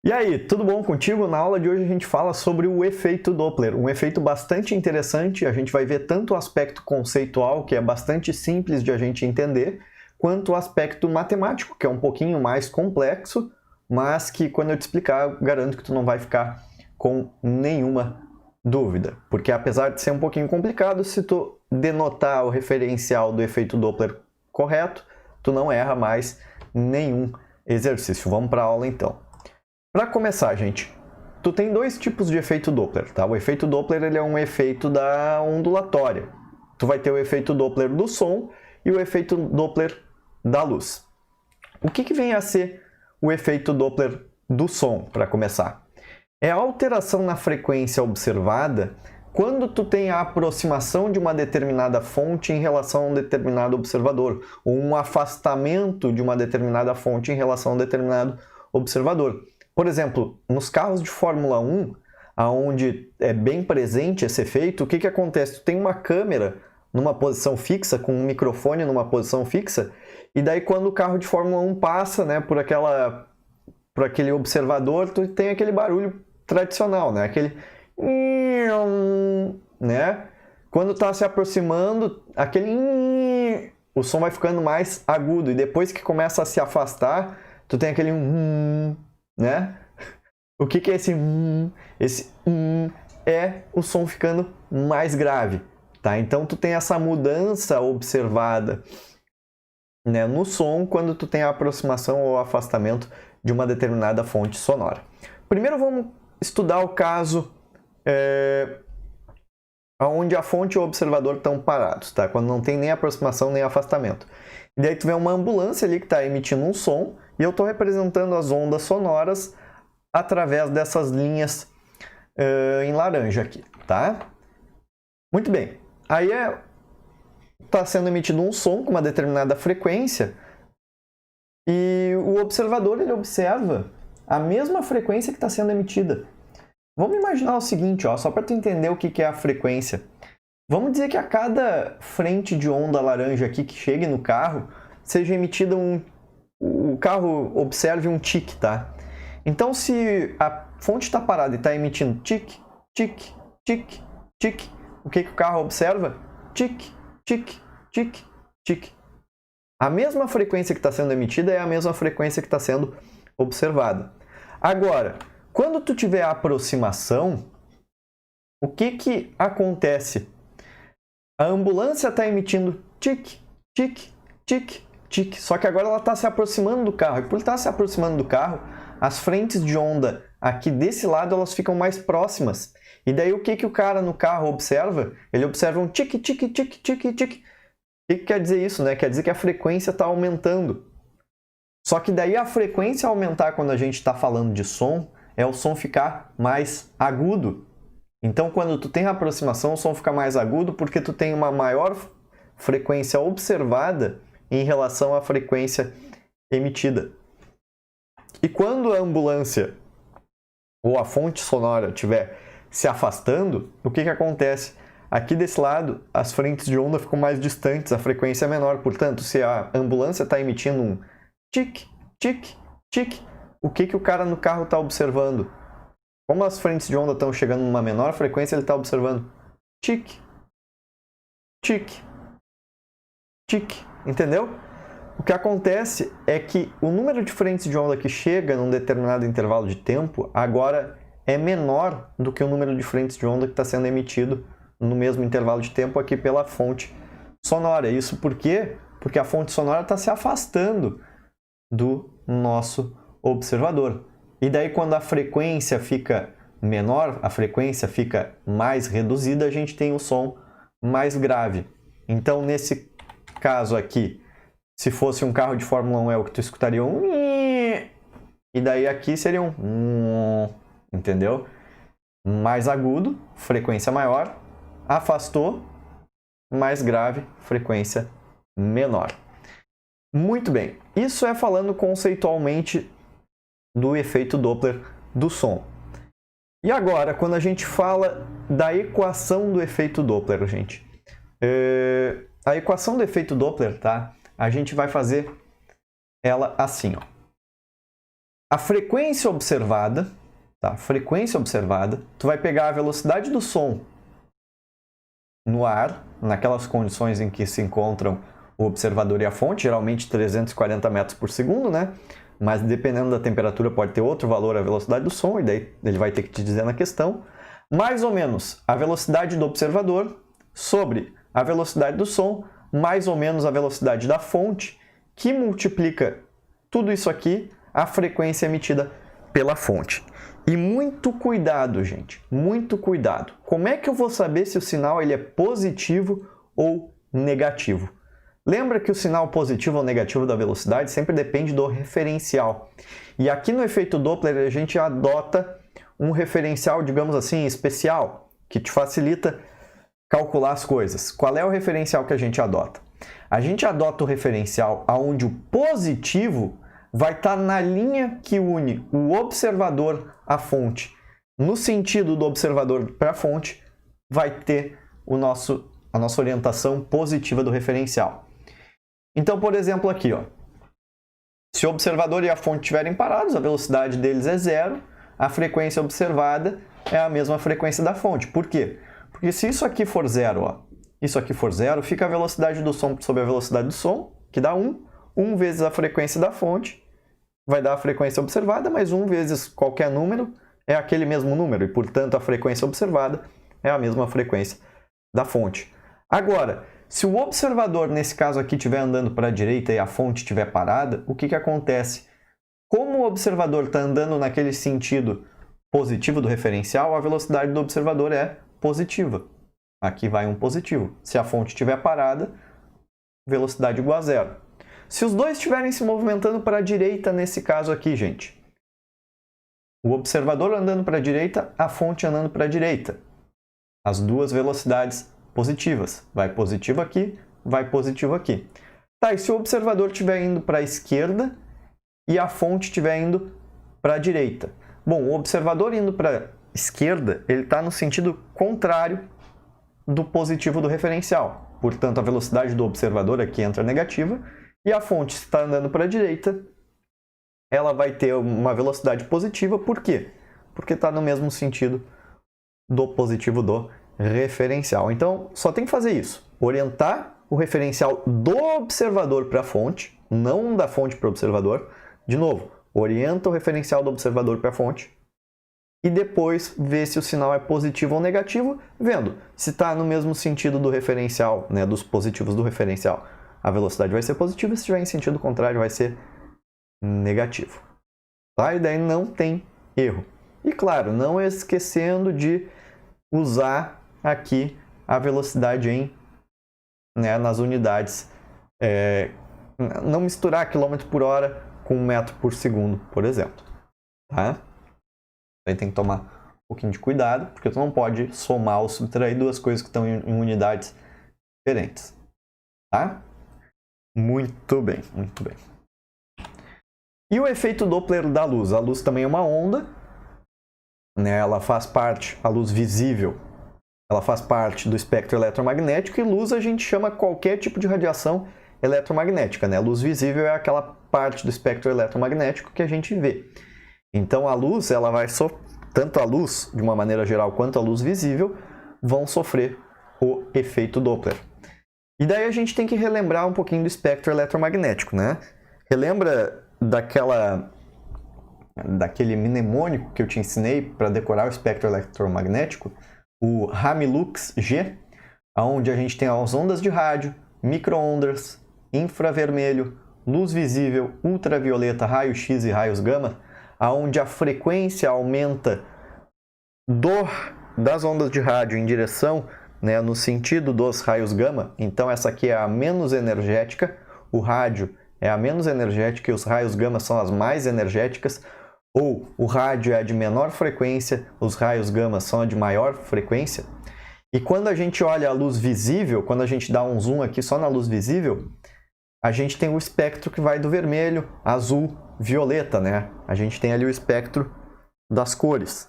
E aí, tudo bom contigo? Na aula de hoje a gente fala sobre o efeito Doppler, um efeito bastante interessante. A gente vai ver tanto o aspecto conceitual, que é bastante simples de a gente entender, quanto o aspecto matemático, que é um pouquinho mais complexo, mas que quando eu te explicar, eu garanto que tu não vai ficar com nenhuma dúvida. Porque apesar de ser um pouquinho complicado, se tu denotar o referencial do efeito Doppler correto, tu não erra mais nenhum exercício. Vamos para a aula então. Para começar, gente, tu tem dois tipos de efeito Doppler, tá? O efeito Doppler ele é um efeito da ondulatória. Tu vai ter o efeito Doppler do som e o efeito Doppler da luz. O que vem a ser o efeito Doppler do som, para começar? É a alteração na frequência observada quando tu tem a aproximação de uma determinada fonte em relação a um determinado observador, ou um afastamento de uma determinada fonte em relação a um determinado observador. Por exemplo, nos carros de Fórmula 1, onde é bem presente esse efeito, o que acontece? Tu tem uma câmera numa posição fixa, com um microfone numa posição fixa, e daí quando o carro de Fórmula 1 passa, né, por aquele observador, tu tem aquele barulho tradicional, né? Aquele... né? Quando está se aproximando, o som vai ficando mais agudo, e depois que começa a se afastar, tu tem aquele né? O que é esse Esse é o som ficando mais grave, tá? Então tu tem essa mudança observada, né, no som quando tu tem a aproximação ou afastamento de uma determinada fonte sonora. Primeiro vamos estudar o caso onde a fonte e o observador estão parados, tá? Quando não tem nem aproximação nem afastamento. E daí tu vê uma ambulância ali que está emitindo um som, e eu estou representando as ondas sonoras através dessas linhas em laranja aqui, tá? Muito bem. Aí está sendo emitido um som com uma determinada frequência, e o observador ele observa a mesma frequência que está sendo emitida. Vamos imaginar o seguinte, ó, só para tu entender o que é a frequência. Vamos dizer que a cada frente de onda laranja aqui que chegue no carro, seja emitida o carro observe um tique, tá? Então, se a fonte está parada e está emitindo tique, tique, tique, tique, o que o carro observa? Tique, tique, tique, tique. A mesma frequência que está sendo emitida é a mesma frequência que está sendo observada. Agora, quando tu tiver a aproximação, o que acontece? A ambulância está emitindo tique, tique, tique, tique. Só que agora ela está se aproximando do carro. E por estar se aproximando do carro, as frentes de onda aqui desse lado elas ficam mais próximas. E daí o que o cara no carro observa? Ele observa um tique, tique, tique, tique, tique. O que quer dizer isso, né? Quer dizer que a frequência está aumentando. Só que daí a frequência aumentar quando a gente está falando de som é o som ficar mais agudo. Então, quando tu tem a aproximação, o som fica mais agudo porque tu tem uma maior frequência observada em relação à frequência emitida. E quando a ambulância ou a fonte sonora estiver se afastando, o que acontece? Aqui desse lado, as frentes de onda ficam mais distantes, a frequência é menor. Portanto, se a ambulância está emitindo um tique, tique, tique, o que o cara no carro está observando? Como as frentes de onda estão chegando numa menor frequência, ele está observando tique, tique, tique, entendeu? O que acontece é que o número de frentes de onda que chega num determinado intervalo de tempo agora é menor do que o número de frentes de onda que está sendo emitido no mesmo intervalo de tempo aqui pela fonte sonora. Isso por quê? Porque a fonte sonora está se afastando do nosso observador. E daí quando a frequência fica menor, a frequência fica mais reduzida, a gente tem o som mais grave. Então, nesse caso aqui, se fosse um carro de Fórmula 1, é o que tu escutaria um... E daí aqui seria um... Entendeu? Mais agudo, frequência maior. Afastou, mais grave, frequência menor. Muito bem. Isso é falando conceitualmente do efeito Doppler do som. E agora, quando a gente fala da equação do efeito Doppler, gente. A equação do efeito Doppler, tá? A gente vai fazer ela assim, ó. a frequência observada, tá? Frequência observada, tu vai pegar a velocidade do som no ar, naquelas condições em que se encontram o observador e a fonte, geralmente 340 metros por segundo, né? Mas dependendo da temperatura pode ter outro valor a velocidade do som, e daí ele vai ter que te dizer na questão. Mais ou menos a velocidade do observador sobre a velocidade do som, mais ou menos a velocidade da fonte, que multiplica tudo isso aqui, a frequência emitida pela fonte. E muito cuidado, gente, muito cuidado. Como é que eu vou saber se o sinal ele é positivo ou negativo? Lembra que o sinal positivo ou negativo da velocidade sempre depende do referencial. E aqui no efeito Doppler a gente adota um referencial, digamos assim, especial, que te facilita calcular as coisas. Qual é o referencial que a gente adota? A gente adota o referencial onde o positivo vai estar na linha que une o observador à fonte. No sentido do observador para a fonte, vai ter a nossa orientação positiva do referencial. Então, por exemplo, aqui, ó, se o observador e a fonte estiverem parados, a velocidade deles é zero, a frequência observada é a mesma frequência da fonte. Por quê? Porque se isso aqui for zero, ó, isso aqui for zero, fica a velocidade do som sobre a velocidade do som, que dá 1. 1 vezes a frequência da fonte vai dar a frequência observada, mas 1 vezes qualquer número é aquele mesmo número, e, portanto, a frequência observada é a mesma frequência da fonte. Agora, se o observador, nesse caso aqui, estiver andando para a direita e a fonte estiver parada, o que acontece? Como o observador está andando naquele sentido positivo do referencial, a velocidade do observador é positiva. Aqui vai um positivo. Se a fonte estiver parada, velocidade igual a zero. Se os dois estiverem se movimentando para a direita, nesse caso aqui, gente, o observador andando para a direita, a fonte andando para a direita. As duas velocidades positivas. Vai positivo aqui, vai positivo aqui. Tá, e se o observador estiver indo para a esquerda e a fonte estiver indo para a direita? Bom, o observador indo para a esquerda, ele está no sentido contrário do positivo do referencial. Portanto, a velocidade do observador aqui entra negativa. E a fonte, se está andando para a direita, ela vai ter uma velocidade positiva. Por quê? Porque está no mesmo sentido do positivo do referencial. Então, só tem que fazer isso. Orientar o referencial do observador para a fonte, não da fonte para o observador. De novo, orienta o referencial do observador para a fonte e depois ver se o sinal é positivo ou negativo, vendo se está no mesmo sentido do referencial, né, dos positivos do referencial. A velocidade vai ser positiva, se estiver em sentido contrário vai ser negativo. Tá? E daí não tem erro. E claro, não esquecendo de usar aqui a velocidade né, nas unidades. Não misturar quilômetro por hora com metro por segundo, por exemplo. Tá? Aí tem que tomar um pouquinho de cuidado, porque tu não pode somar ou subtrair duas coisas que estão em unidades diferentes. Tá? Muito bem, muito bem. E o efeito Doppler da luz? A luz também é uma onda, né? Ela faz parte, a luz visível, ela faz parte do espectro eletromagnético, e luz a gente chama qualquer tipo de radiação eletromagnética, né? A luz visível é aquela parte do espectro eletromagnético que a gente vê. Então a luz, ela vai tanto a luz, de uma maneira geral, quanto a luz visível, vão sofrer o efeito Doppler. E daí a gente tem que relembrar um pouquinho do espectro eletromagnético, né? Relembra daquele mnemônico que eu te ensinei para decorar o espectro eletromagnético, o Rami-Lux-G, onde a gente tem as ondas de rádio, micro-ondas, infravermelho, luz visível, ultravioleta, raio-x e raios gama, onde a frequência aumenta das ondas de rádio em direção, né, no sentido dos raios gama. Então essa aqui é a menos energética, o rádio é a menos energética e os raios gama são as mais energéticas, ou o rádio é a de menor frequência, os raios gama são a de maior frequência. E quando a gente olha a luz visível, quando a gente dá um zoom aqui só na luz visível, a gente tem o espectro que vai do vermelho, azul, violeta, né? A gente tem ali o espectro das cores.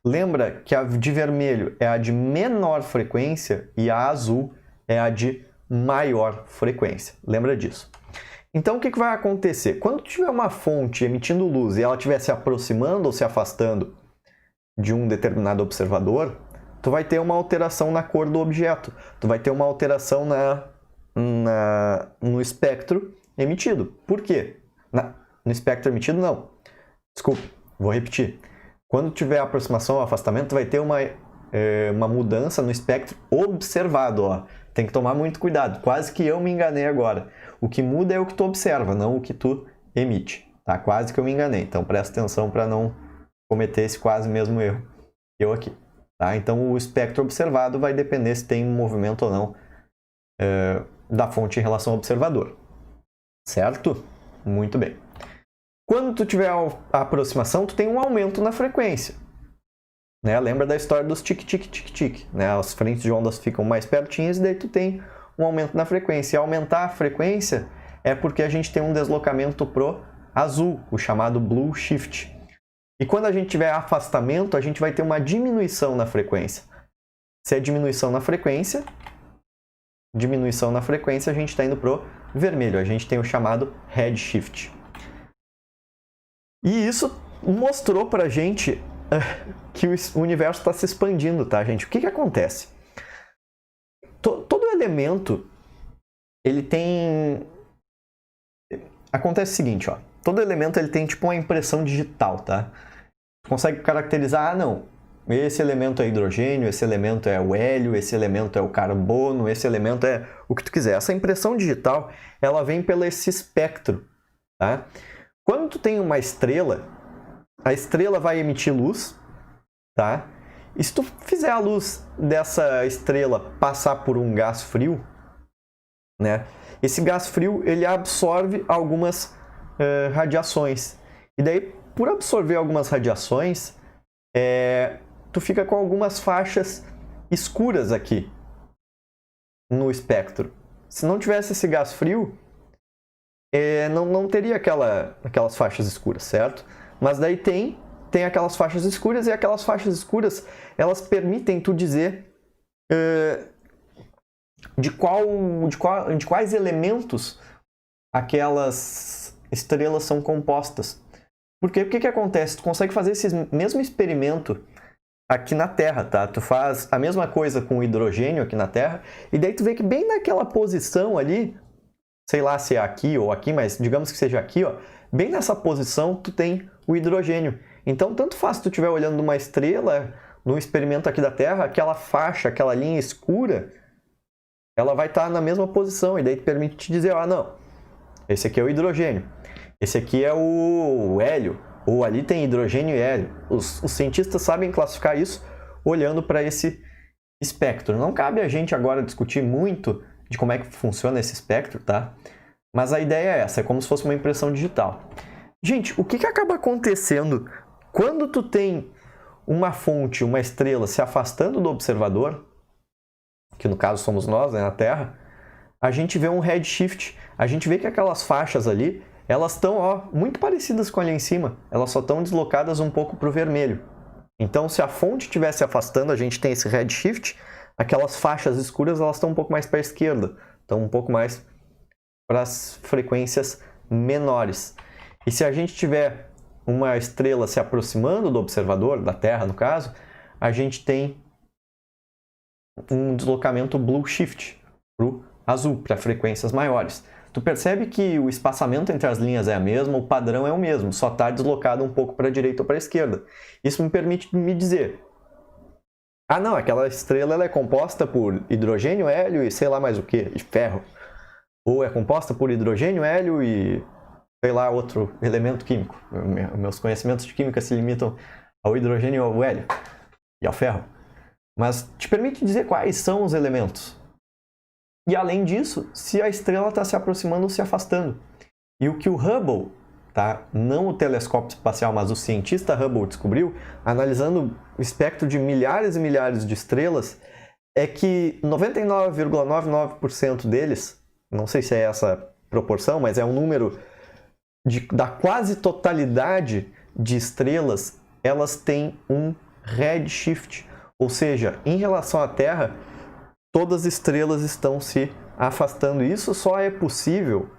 Lembra que a de vermelho é a de menor frequência e a azul é a de maior frequência. Lembra disso. Então, o que vai acontecer? Quando tiver uma fonte emitindo luz e ela estiver se aproximando ou se afastando de um determinado observador, tu vai ter uma alteração na cor do objeto, tu vai ter uma alteração no espectro emitido. Por quê? No espectro emitido, não. Desculpa, vou repetir. Quando tiver aproximação ou afastamento, tu vai ter uma mudança no espectro observado. Ó. Tem que tomar muito cuidado. Quase que eu me enganei agora. O que muda é o que tu observa, não o que tu emite. Tá? Quase que eu me enganei. Então presta atenção para não cometer esse quase mesmo erro. Eu aqui. Tá? Então o espectro observado vai depender se tem movimento ou não da fonte em relação ao observador. Certo? Muito bem. Quando tu tiver a aproximação, tu tem um aumento na frequência. Né? Lembra da história dos tic-tic-tic-tic. Né? As frentes de ondas ficam mais pertinhas e daí tu tem um aumento na frequência. E aumentar a frequência é porque a gente tem um deslocamento pro azul, o chamado blue shift. E quando a gente tiver afastamento, a gente vai ter uma diminuição na frequência. Se é diminuição na frequência, a gente está indo pro vermelho. A gente tem o chamado redshift. E isso mostrou pra gente que o universo está se expandindo, tá, gente? O que acontece? Todo elemento, ele tem... Acontece o seguinte, ó. Todo elemento ele tem tipo uma impressão digital, tá? Tu consegue caracterizar, não, esse elemento é hidrogênio, esse elemento é o hélio, esse elemento é o carbono, esse elemento é o que tu quiser. Essa impressão digital, ela vem pelo esse espectro, tá? Quando tu tem uma estrela, a estrela vai emitir luz, tá? E se tu fizer a luz dessa estrela passar por um gás frio, né? Esse gás frio, ele absorve algumas radiações. E daí, por absorver algumas radiações, tu fica com algumas faixas escuras aqui no espectro. Se não tivesse esse gás frio, não teria aquelas faixas escuras, certo? Mas daí tem aquelas faixas escuras, e aquelas faixas escuras, elas permitem tu dizer de quais elementos aquelas estrelas são compostas. Porque o que acontece? Tu consegue fazer esse mesmo experimento aqui na Terra, tá? Tu faz a mesma coisa com o hidrogênio aqui na Terra, e daí tu vê que bem naquela posição ali, sei lá se é aqui ou aqui, mas digamos que seja aqui, ó, bem nessa posição tu tem o hidrogênio. Então, tanto faz se tu estiver olhando uma estrela, num experimento aqui da Terra, aquela faixa, aquela linha escura, ela vai estar na mesma posição, e daí te permite te dizer, não, esse aqui é o hidrogênio, esse aqui é o hélio, ou ali tem hidrogênio e hélio. Os cientistas sabem classificar isso olhando para esse espectro. Não cabe a gente agora discutir muito de como é que funciona esse espectro, tá? Mas a ideia é essa, é como se fosse uma impressão digital. Gente, o que acaba acontecendo quando tu tem uma fonte, uma estrela se afastando do observador, que no caso somos nós, né, na Terra, a gente vê um redshift. A gente vê que aquelas faixas ali, elas estão muito parecidas com ali em cima, elas só estão deslocadas um pouco para o vermelho. Então, se a fonte estiver se afastando, a gente tem esse redshift, aquelas faixas escuras elas estão um pouco mais para a esquerda, estão um pouco mais para as frequências menores. E se a gente tiver uma estrela se aproximando do observador, da Terra no caso, a gente tem um deslocamento blue shift para o azul, para frequências maiores. Tu percebe que o espaçamento entre as linhas é a mesma, o padrão é o mesmo, só está deslocado um pouco para a direita ou para a esquerda. Isso me permite me dizer, não, aquela estrela ela é composta por hidrogênio, hélio e sei lá mais o que, e ferro. Ou é composta por hidrogênio, hélio e sei lá outro elemento químico. Meus conhecimentos de química se limitam ao hidrogênio e ao hélio e ao ferro. Mas te permite dizer quais são os elementos. E além disso, se a estrela está se aproximando ou se afastando. E o que o Hubble, tá? Não o telescópio espacial, mas o cientista Hubble descobriu, analisando o espectro de milhares e milhares de estrelas, é que 99,99% deles, não sei se é essa proporção, mas é um número da quase totalidade de estrelas, elas têm um redshift. Ou seja, em relação à Terra, todas as estrelas estão se afastando. Isso só é possível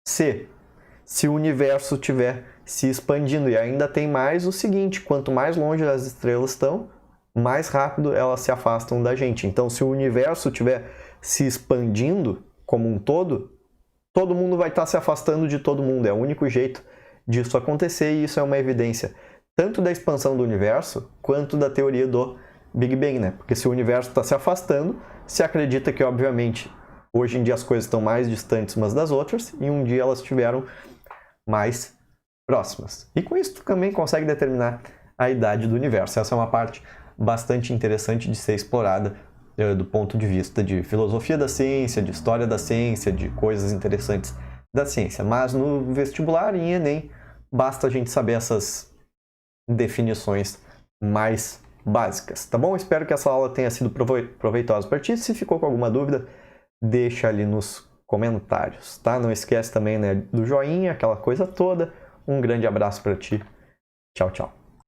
Se o universo estiver se expandindo. E ainda tem mais o seguinte, quanto mais longe as estrelas estão, mais rápido elas se afastam da gente. Então, se o universo estiver se expandindo como um todo mundo vai estar se afastando de todo mundo. É o único jeito disso acontecer e isso é uma evidência tanto da expansão do universo quanto da teoria do Big Bang, né? Porque se o universo está se afastando, se acredita que, obviamente, hoje em dia as coisas estão mais distantes umas das outras e um dia elas estiveram mais próximas. E com isso tu também consegue determinar a idade do universo. Essa é uma parte bastante interessante de ser explorada do ponto de vista de filosofia da ciência, de história da ciência, de coisas interessantes da ciência. Mas no vestibular, em Enem, basta a gente saber essas definições mais básicas, tá bom? Espero que essa aula tenha sido proveitosa para ti. Se ficou com alguma dúvida, deixa ali nos comentários, tá? Não esquece também, né, do joinha, aquela coisa toda. Um grande abraço para ti. Tchau, tchau.